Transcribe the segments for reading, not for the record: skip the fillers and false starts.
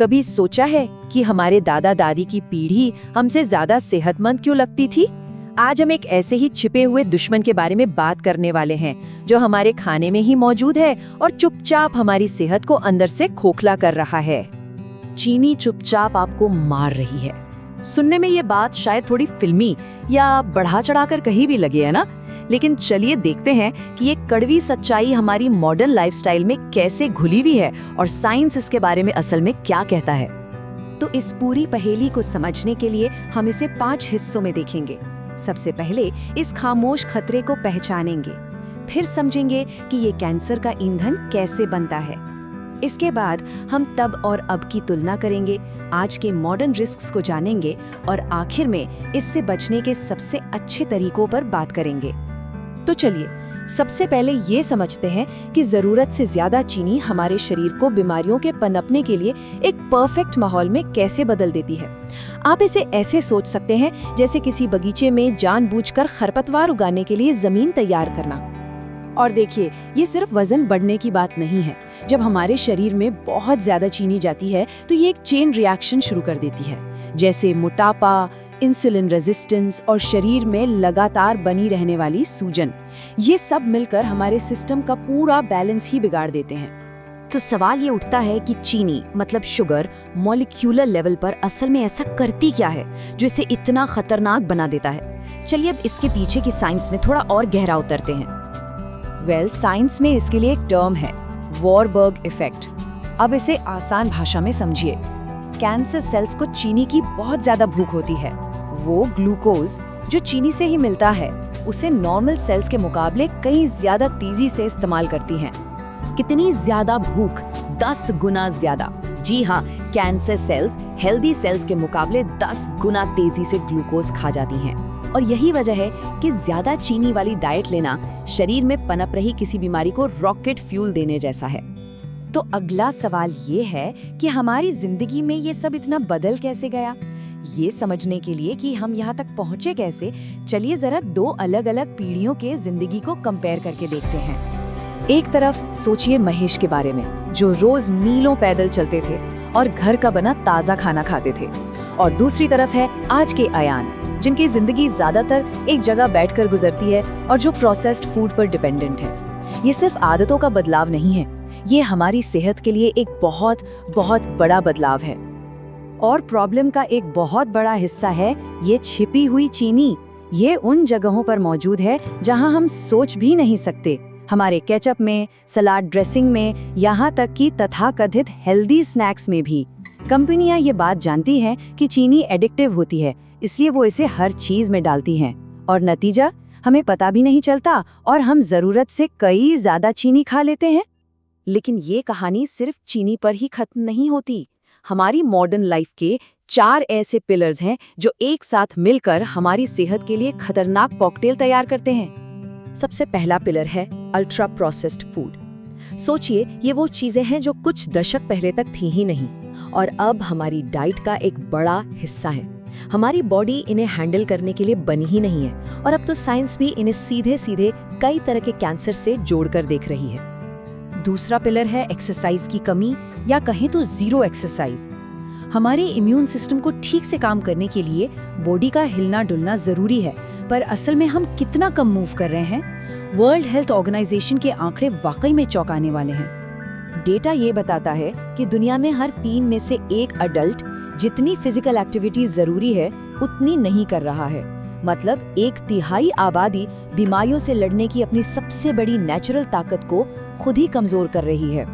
कभी सोचा है कि हमारे दादा दादी की पीढ़ी हमसे ज्यादा सेहतमंद क्यों लगती थी? आज हम एक ऐसे ही छिपे हुए दुश्मन के बारे में बात करने वाले हैं जो हमारे खाने में ही मौजूद है और चुपचाप हमारी सेहत को अंदर से खोखला कर रहा है। चीनी चुपचाप आपको मार रही है। सुनने में ये बात शायद थोड़ी फिल्मी या बढ़ा चढ़ाकर कही भी लगे, है ना? लेकिन चलिए देखते हैं कि ये कड़वी सच्चाई हमारी मॉडर्न लाइफस्टाइल में कैसे घुली हुई है और साइंस इसके बारे में असल में क्या कहता है। तो इस पूरी पहेली को समझने के लिए हम इसे 5 हिस्सों में देखेंगे। सबसे पहले इस खामोश खतरे को पहचानेंगे, फिर समझेंगे कि ये कैंसर का ईंधन कैसे बनता है। इसके बाद हम तब और अब की तुलना करेंगे, आज के मॉडर्न रिस्क्स को जानेंगे और आखिर में इससे बचने के सबसे अच्छे तरीकों पर बात करेंगे। तो चलिए सबसे पहले ये समझते हैं कि जरूरत से ज्यादा चीनी हमारे शरीर को बीमारियों के पनपने के लिए एक परफेक्ट माहौल में कैसे बदल देती है। आप इसे ऐसे सोच सकते हैं जैसे किसी बगीचे में जानबूझकर खरपतवार उगाने के लिए जमीन तैयार करना। और देखिए, ये सिर्फ वजन बढ़ने की बात नहीं है। जब हमारे शरीर में बहुत ज्यादा चीनी जाती है तो ये एक चेन रिएक्शन शुरू कर देती है, जैसे मोटापा, इंसुलिन रेजिस्टेंस और शरीर में लगातार बनी रहने वाली सूजन। ये सब मिलकर हमारे सिस्टम का पूरा बैलेंस ही बिगाड़ देते हैं। तो सवाल ये उठता है कि चीनी मतलब शुगर मॉलिक्यूलर लेवल पर असल में ऐसा करती क्या है जो इसे इतना खतरनाक बना देता है। चलिए अब इसके पीछे की साइंस में थोड़ा और गहरा उतरते हैं। साइंस में इसके लिए एक टर्म है, वॉरबर्ग इफेक्ट। अब इसे आसान भाषा में समझिए। कैंसर सेल्स को चीनी की बहुत ज्यादा भूख होती है। वो ग्लूकोज जो चीनी से ही मिलता है उसे नॉर्मल सेल्स के मुकाबले कहीं ज्यादा तेजी से इस्तेमाल करती हैं। कितनी ज्यादा भूख? 10 गुना ज्यादा। जी हाँ, कैंसर सेल्स हेल्दी सेल्स के मुकाबले 10 गुना तेजी से ग्लूकोज खा जाती हैं। और यही वजह है कि ज्यादा चीनी वाली डाइट लेना शरीर में पनप रही किसी बीमारी को रॉकेट फ्यूल देने जैसा है। तो अगला सवाल ये है कि हमारी जिंदगी में ये सब इतना बदल कैसे गया। ये समझने के लिए कि हम यहाँ तक पहुँचे कैसे, चलिए जरा 2 अलग-अलग पीढ़ियों के जिंदगी को कंपेयर करके देखते हैं। एक तरफ सोचिए महेश के बारे में, जो रोज मीलों पैदल चलते थे और घर का बना ताज़ा खाना खाते थे। और दूसरी तरफ है आज के अयान, जिनकी जिंदगी ज्यादातर एक जगह बैठकर गुजरती है और जो प्रोसेस्ड फूड पर डिपेंडेंट है। ये सिर्फ आदतों का बदलाव नहीं है, ये हमारी सेहत के लिए एक बहुत बहुत बड़ा बदलाव है। और प्रॉब्लम का एक बहुत बड़ा हिस्सा है ये छिपी हुई चीनी। ये उन जगहों पर मौजूद है जहां हम सोच भी नहीं सकते। हमारे केचप में, सलाद ड्रेसिंग में, यहाँ तक कि तथाकथित हेल्दी स्नैक्स में भी। कंपनियां ये बात जानती हैं कि चीनी एडिक्टिव होती है, इसलिए वो इसे हर चीज में डालती हैं। और नतीजा हमें पता भी नहीं चलता और हम जरूरत से कई ज्यादा चीनी खा लेते हैं। लेकिन ये कहानी सिर्फ चीनी पर ही खत्म नहीं होती। हमारी मॉडर्न लाइफ के 4 ऐसे पिलर्स हैं जो एक साथ मिलकर हमारी सेहत के लिए खतरनाक कॉकटेल तैयार करते हैं। सबसे पहला पिलर है अल्ट्रा प्रोसेस्ड फूड। सोचिए, ये वो चीजें हैं जो कुछ दशक पहले तक थी ही नहीं और अब हमारी डाइट का एक बड़ा हिस्सा है। हमारी बॉडी इन्हें हैंडल करने के लिए बनी ही नहीं है और अब तो साइंस भी इन्हें सीधे सीधे कई तरह के कैंसर से जोड़कर देख रही है। दूसरा पिलर है एक्सरसाइज की कमी या कहें तो जीरो एक्सरसाइज। हमारे इम्यून सिस्टम को ठीक से काम करने के लिए बॉडी का हिलना डुलना जरूरी है, पर असल में हम कितना कम मूव कर रहे हैं। वर्ल्ड हेल्थ ऑर्गेनाइजेशन के आंकड़े वाकई में चौंकाने वाले हैं। डेटा ये बताता है कि दुनिया में हर 3 में से 1 अडल्ट जितनी फिजिकल एक्टिविटी जरूरी है उतनी नहीं कर रहा है। मतलब 1/3 आबादी बीमारियों से लड़ने की अपनी सबसे बड़ी नेचुरल ताकत को खुद ही कमजोर कर रही है।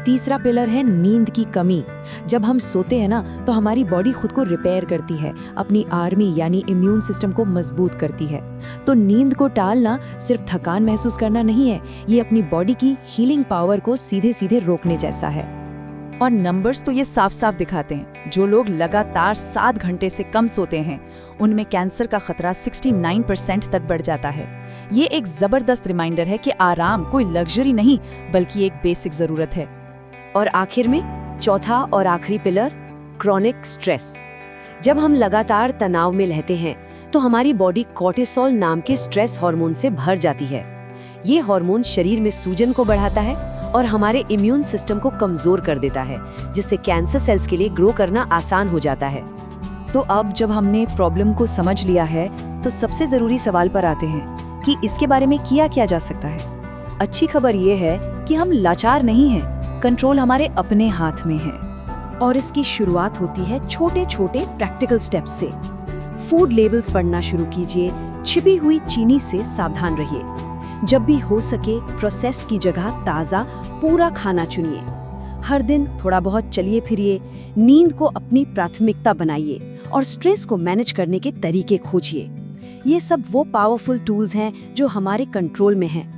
तीसरा पिलर है नींद की कमी। जब हम सोते हैं ना तो हमारी बॉडी खुद को रिपेयर करती है, अपनी आर्मी यानी इम्यून सिस्टम को मजबूत करती है। तो नींद को टालना सिर्फ थकान महसूस करना नहीं है, ये अपनी बॉडी की हीलिंग पावर को सीधे सीधे रोकने जैसा है। और नंबर्स तो ये साफ साफ दिखाते हैं, जो लोग लगातार 7 घंटे से कम सोते हैं उनमें कैंसर का खतरा 69% तक बढ़ जाता है। ये एक जबरदस्त रिमाइंडर है कि आराम कोई लग्जरी नहीं बल्कि एक बेसिक जरूरत है। और आखिर में चौथा और आखिरी पिलर, क्रॉनिक स्ट्रेस। जब हम लगातार तनाव में रहते हैं तो हमारी बॉडी कॉर्टिसोल नाम के स्ट्रेस हार्मोन से भर जाती है। ये हार्मोन शरीर में सूजन को बढ़ाता है और हमारे इम्यून सिस्टम को कमजोर कर देता है, जिससे कैंसर सेल्स के लिए ग्रो करना आसान हो जाता है। तो अब जब हमने प्रॉब्लम को समझ लिया है तो सबसे ज़रूरी सवाल पर आते हैं कि इसके बारे में किया क्या जा सकता है। अच्छी खबर ये है कि हम लाचार नहीं हैं, कंट्रोल हमारे अपने हाथ में है। और इसकी शुरुआत होती है छोटे छोटे प्रैक्टिकल स्टेप्स से। फूड लेबल्स पढ़ना शुरू कीजिए, छिपी हुई चीनी से सावधान रहिए। जब भी हो सके प्रोसेस्ड की जगह ताज़ा पूरा खाना चुनिए। हर दिन थोड़ा बहुत चलिए फिरिए, नींद को अपनी प्राथमिकता बनाइए और स्ट्रेस को मैनेज करने के तरीके खोजिए। ये सब वो पावरफुल टूल्स हैं जो हमारे कंट्रोल में हैं।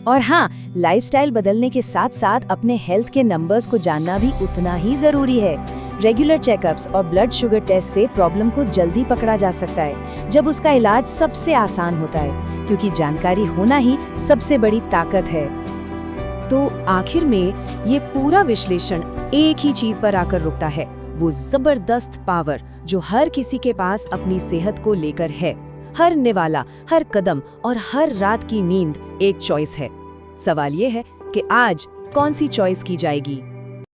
और हाँ, लाइफस्टाइल बदलने के साथ साथ अपने हेल्थ के नंबर्स को जानना भी उतना ही जरूरी है। रेगुलर चेकअप्स और ब्लड शुगर टेस्ट से प्रॉब्लम को जल्दी पकड़ा जा सकता है, जब उसका इलाज सबसे आसान होता है, क्योंकि जानकारी होना ही सबसे बड़ी ताकत है। तो आखिर में ये पूरा विश्लेषण एक ही चीज पर आकर रुकता है, वो जबरदस्त पावर जो हर किसी के पास अपनी सेहत को लेकर है। हर निवाला, हर कदम और हर रात की नींद एक चॉइस है। सवाल ये है कि आज कौन सी चॉइस की जाएगी।